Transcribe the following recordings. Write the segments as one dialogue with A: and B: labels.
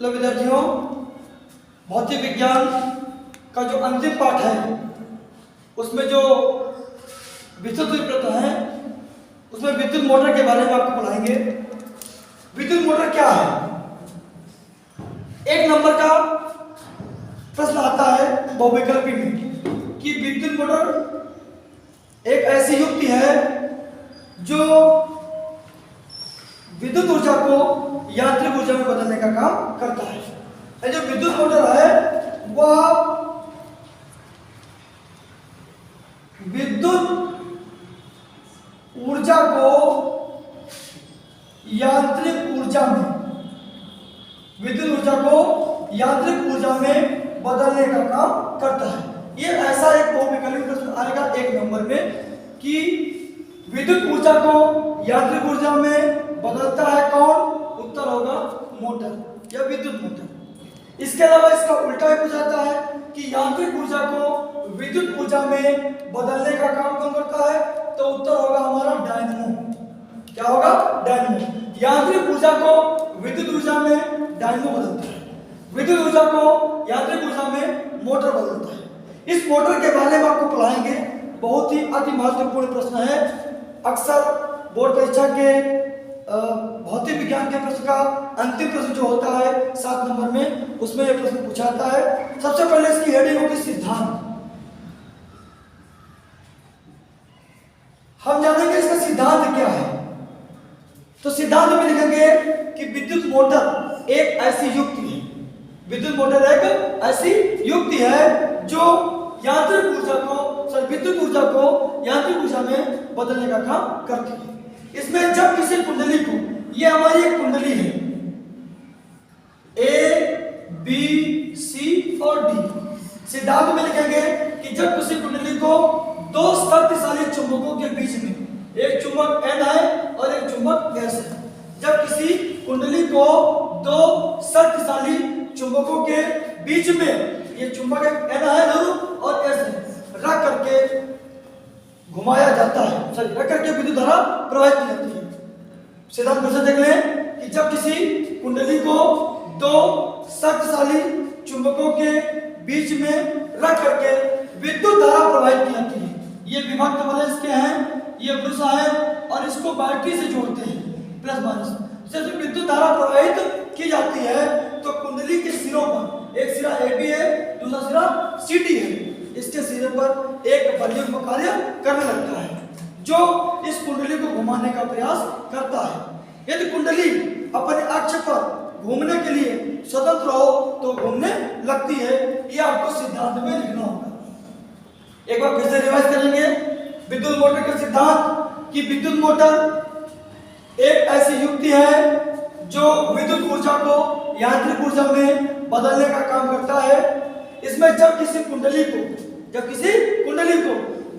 A: Hello विद्यार्थियों, भौतिक विज्ञान का जो अंतिम पाठ है उसमें जो विद्युत प्रथा है उसमें विद्युत मोटर के बारे में आपको पढ़ाएंगे। विद्युत मोटर क्या है? एक नंबर का प्रश्न आता है बहुविकल्पी में कि विद्युत मोटर एक ऐसी युक्ति है जो विद्युत ऊर्जा को यांत्रिक ऊर्जा में बदलने का काम करता है। जो विद्युत मोटर है वह विद्युत ऊर्जा को यांत्रिक ऊर्जा में बदलने का काम करता है। ये ऐसा एक बहुविकल्पी प्रश्न आएगा एक नंबर में कि विद्युत ऊर्जा को यांत्रिक ऊर्जा में बदलता है कौन? उत्तर होगा मोटर या विद्युत मोटर। इसके अलावा इसका उल्टा भी पूछा जाता है कि यांत्रिक ऊर्जा को विद्युत ऊर्जा में बदलने का काम कौन करता है? तो उत्तर होगा हमारा डायनेमो। क्या होगा? डायनेमो। यांत्रिक ऊर्जा को विद्युत ऊर्जा में डायनेमो बदलता है, विद्युत ऊर्जा को यांत्रिक ऊर्जा में मोटर बदलता है। इस मोटर के बारे में आपको पढ़ाएंगे। बहुत ही अति महत्वपूर्ण प्रश्न है। अक्सर बोर्ड परीक्षा के भौतिक विज्ञान के प्रश्न का अंतिम प्रश्न जो होता है 7 नंबर में, उसमें यह प्रश्न पूछा जाता है। सबसे पहले इसकी हेडिंग होगी सिद्धांत। हम जानेंगे इसका सिद्धांत क्या है। तो सिद्धांत में लिखेंगे कि विद्युत मोटर एक ऐसी युक्ति है, विद्युत मोटर एक ऐसी युक्ति है जो यांत्रिक ऊर्जा को विद्युत ऊर्जा को यांत्रिक ऊर्जा में बदलने का काम करती है। इसमें जब किसी कुंडली को, ये हमारी एक कुंडली है A, B, C और D। सिद्धांत में लिखेंगे कि जब किसी कुंडली को दो शक्तिशाली चुंबकों के बीच में, एक चुंबक N है और एक चुंबक S है, जब किसी कुंडली को दो शक्तिशाली चुंबकों के बीच में, ये चुंबक N है और S है, रख करके घुमाया जाता है, रख करके विद्युत धारा प्रवाहित की जाती है। सिद्धांत फिर से देख लें कि जब किसी कुंडली को दो शक्तिशाली चुंबकों के बीच में रख करके विद्युत धारा प्रवाहित की जाती है। ये विभक्त वाले इसके हैं, ये ब्रश है और इसको बैटरी से जोड़ते हैं प्लस माइनस। जब विद्युत धारा प्रवाहित की जाती है तो कुंडली के सिरों पर, एक सिरा AB है, दूसरा सिरा CD है, इसके सिरे पर एक बलयुग्म कार्य करने लगता है जो इस कुंडली को घुमाने का प्रयास करता है। यदि कुंडली अपने अक्ष पर घूमने के लिए स्वतंत्र हो तो घूमने लगती है। यह आपको सिद्धांत में लिखना होगा। एक बार फिर से रिवाइज करेंगे विद्युत मोटर का सिद्धांत कि विद्युत मोटर एक ऐसी युक्ति है जो विद्युत ऊर्जा को यांत्रिक ऊर्जा में बदलने का काम करता है। इसमें जब किसी कुंडली को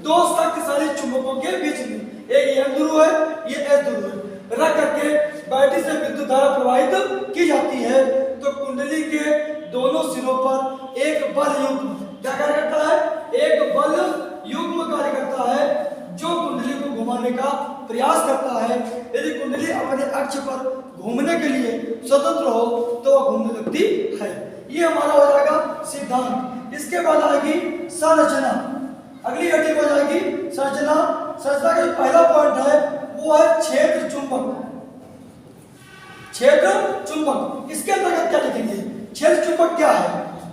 A: दो शक्तिशाली चुंबकों के बीच में, एक N ध्रुव है, ये S ध्रुव है, रख करके बैटरी से विद्युत धारा प्रवाहित की जाती है तो कुंडली के दोनों सिरों पर एक बल युग्म क्या कार्य करता है? एक बल युग्म कार्य करता है जो कुंडली को घुमाने का प्रयास करता है। यदि कुंडली अपने अक्ष पर घूमने के लिए स्वतंत्र हो तो वह घूमने लगती है। ये हमारा हो जाएगा सिद्धांत। इसके बाद आएगी संरचना। अगली हेडिंग हो जाएगी संरचना। संरचना का जो पहला पॉइंट है वो है क्षेत्र चुंबक। क्षेत्र चुंबक, इसके अंतर्गत क्या लिखेंगे? क्षेत्र चुंबक क्या है?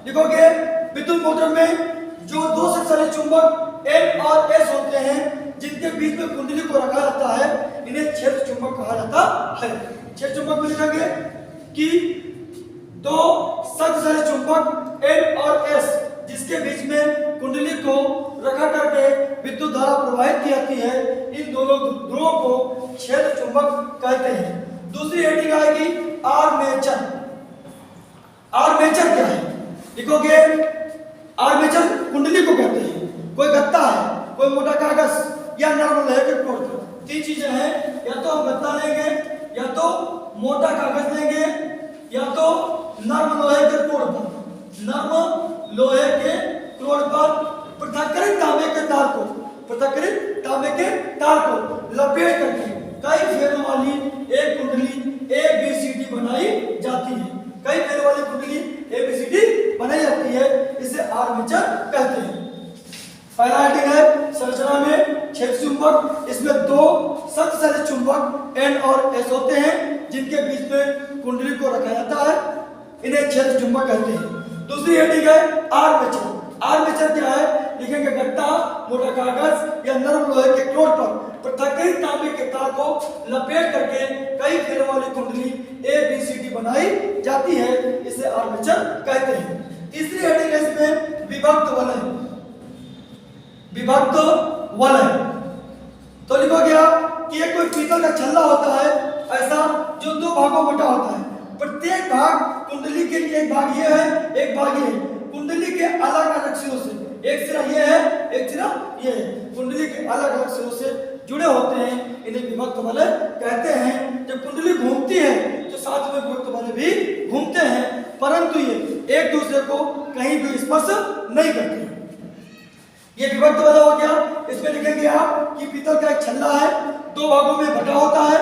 A: लिखोगे विद्युत मोटर में जो दो शक्तिशाली चुंबक N और S होते हैं जिनके बीच में कुंडली को रखा जाता है, इन्हें क्षेत्र चुंबक कहा जाता है। क्षेत्र चुंबक में लिखेंगे कि दो शक्तिशाली चुंबक N और S जिसके बीच में कुंडली को रखा करके विद्युत धारा प्रवाहित की जाती है, इन दोनों ध्रुवों को क्षेत्र चुंबक कहते हैं। दूसरी हेडिंग आएगी आर्मेचर। आर्मेचर क्या है? लिखोगे आर्मेचर कुंडली को कहते हैं। कोई गत्ता है, कोई मोटा कागज या नरम लोहे के टुकड़े, तीन चीजें हैं। या तो हम गत्ता लेंगे, या तो मोटा कागज लेंगे, या तो नरम लोहे के टुकड़े पर, नरम लोहे के टुकड़े पर पृथक्कृत तांबे के तार को लपेट करके कई फेरों वाली एक कुंडली ABCD बनाई जाती है। कई फेरे वाली कुंडली एबीसीडी बनाई जाती है, इसे आर्मेचर कहते हैं। पहला हेडिंग है संरचना में क्षेत्र चुंबक। इसमें दो शक्तिशाली चुंबक N और S होते हैं जिनके बीच में कुंडली को रखा जाता है, इन्हें क्षेत्र चुंबक कहते हैं। दूसरी हेडिंग है आर्मेचर। आर्मेचर क्या है? लिखेंगे गट्टा, मोटा कागज या नरम लोहे के क्रोट पर पृथक्कृत तांबे के तार को लपेट करके कई फेरों वाली कुंडली एबीसीडी बनाई जाती है, इसे आर्मेचर कहते हैं। तीसरी हेडिंग है इसमें विभक्त वलय। विभक्त वलय तो लिखोगे आप कि एक कोई पीतल का छल्ला होता है ऐसा जो दो भागों में बटा होता है। प्रत्येक भाग कुंडली के लिए, एक भाग ये है, एक भाग ये है। कुंडली के अलग अलग सिरों से, एक सिरा ये है, एक सिरा ये है, कुंडली के अलग अलग सिरों से जुड़े होते हैं, इन्हें विभक्त वलय कहते हैं। जब कुंडली घूमती है तो साथ में विभक्त वलय भी घूमते हैं, परंतु ये एक दूसरे को कहीं भी स्पर्श नहीं करते। ये विभक्त वलय हो गया। इसमें लिखेंगे आप कि पीतल का एक छल्ला है, दो भागों में बटा होता है,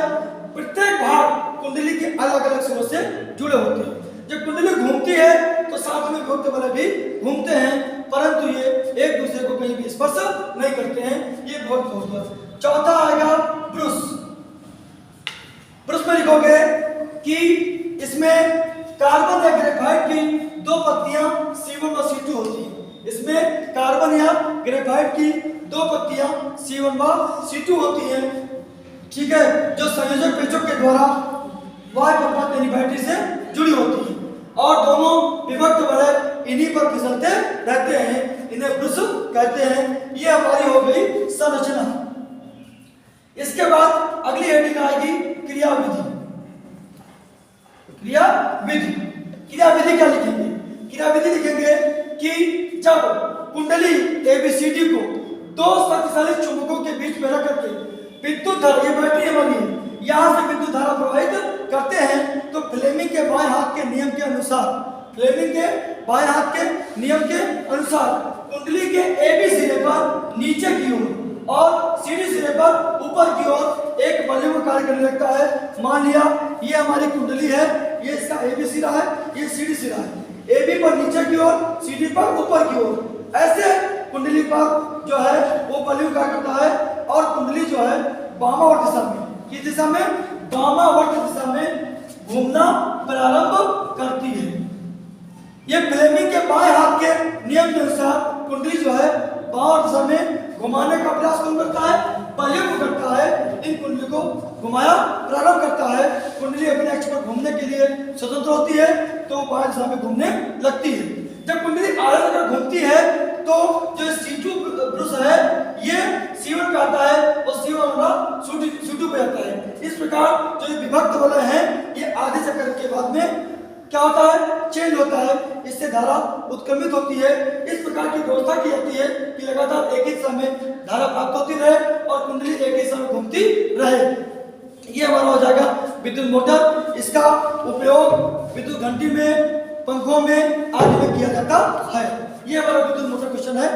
A: प्रत्येक भाग कुंडली के अलग अलग सिरों से जुड़े होते हैं। जब कुंडली घूमती है तो साथ में विभक्त वलय भी घूमते हैं, परंतु ये एक दूसरे को कहीं भी स्पर्श नहीं करते हैं। ये विभक्त हो गया। चौथा आएगा ब्रुश। ब्रुश में लिखोगे कि इसमें कार्बन या ग्रेफाइट की दो पत्तियां C1 और C2 होती हैं। इसमें कार्बन या ग्रेफाइट की दो पत्तियां C1 व C2 होती हैं, ठीक है, जो संयोजक पेचों के द्वारा वाय प्रपात यानी बैटरी से जुड़ी होती है और दोनों विभक्त वलय इन्हीं पर फिसलते रहते हैं, इन्हें ब्रुश कहते हैं। ये हमारी हो गई संरचना। इसके बाद अगली हेडिंग आएगी क्रियाविधि। क्रियाविधि, क्रियाविधि क्या लिखेंगे? क्रियाविधि लिखेंगे कि जब कुंडली एबीसीडी को दो शक्तिशाली चुंबकों के बीच में रख करके विद्युत धारा, ये बैटरी हमारी है, यहां से विद्युत धारा प्रवाहित करते हैं तो फ्लेमिंग के बाएं हाथ के नियम के अनुसार, फ्लेमिंग के बाएं हाथ के नियम के अनुसार कुंडली के एबी सिरे पर नीचे की ओर और सीडी सिरे पर ऊपर की ओर एक बल्ले में कार्य करने लगता है। मान लिया ये हमारी कुंडली है, ये इसका एबी सिरा है, ये सीडी सिरा है। एबी पर नीचे की ओर, सीडी पर ऊपर की ओर, ऐसे कुंडली पर जो है वो बल्ले कार्य करता है और कुंडली जो है वामावर्त दिशा में, किस दिशा में? वामावर्त दिशा में घूमना प्रारंभ करती है। ये फ्लेमिंग के बाएं हाथ के नियम के अनुसार कुंडली जो है बाएं दिशा में घुमाने का प्रयास कौन करता है? बल्ले को करता है। इन कुंडली को घुमाया प्रारंभ करता है। कुंडली अपने अक्ष पर घूमने के लिए स्वतंत्र होती है तो बाएं दिशा में घूमने लगती है। जब कुंडली आगे तक घूमती है तो जो C2 ब्रुश है ये C1 पे आता है और C1 C2 पे आता है। इस प्रकार जो ये विभक्त वलय है ये आधे चक्कर के बाद में क्या होता है? चेंज होता है, इससे धारा उत्क्रमित होती है। इस प्रकार की व्यवस्था की जाती है कि लगातार एक ही समय धारा प्राप्त होती रहे और कुंडली एक ही समय घूमती रहे। ये हमारा हो जाएगा विद्युत मोटर। इसका उपयोग विद्युत घंटी में, पंखों में आदि में किया जाता है। ये हमारा विद्युत मोटर क्वेश्चन है।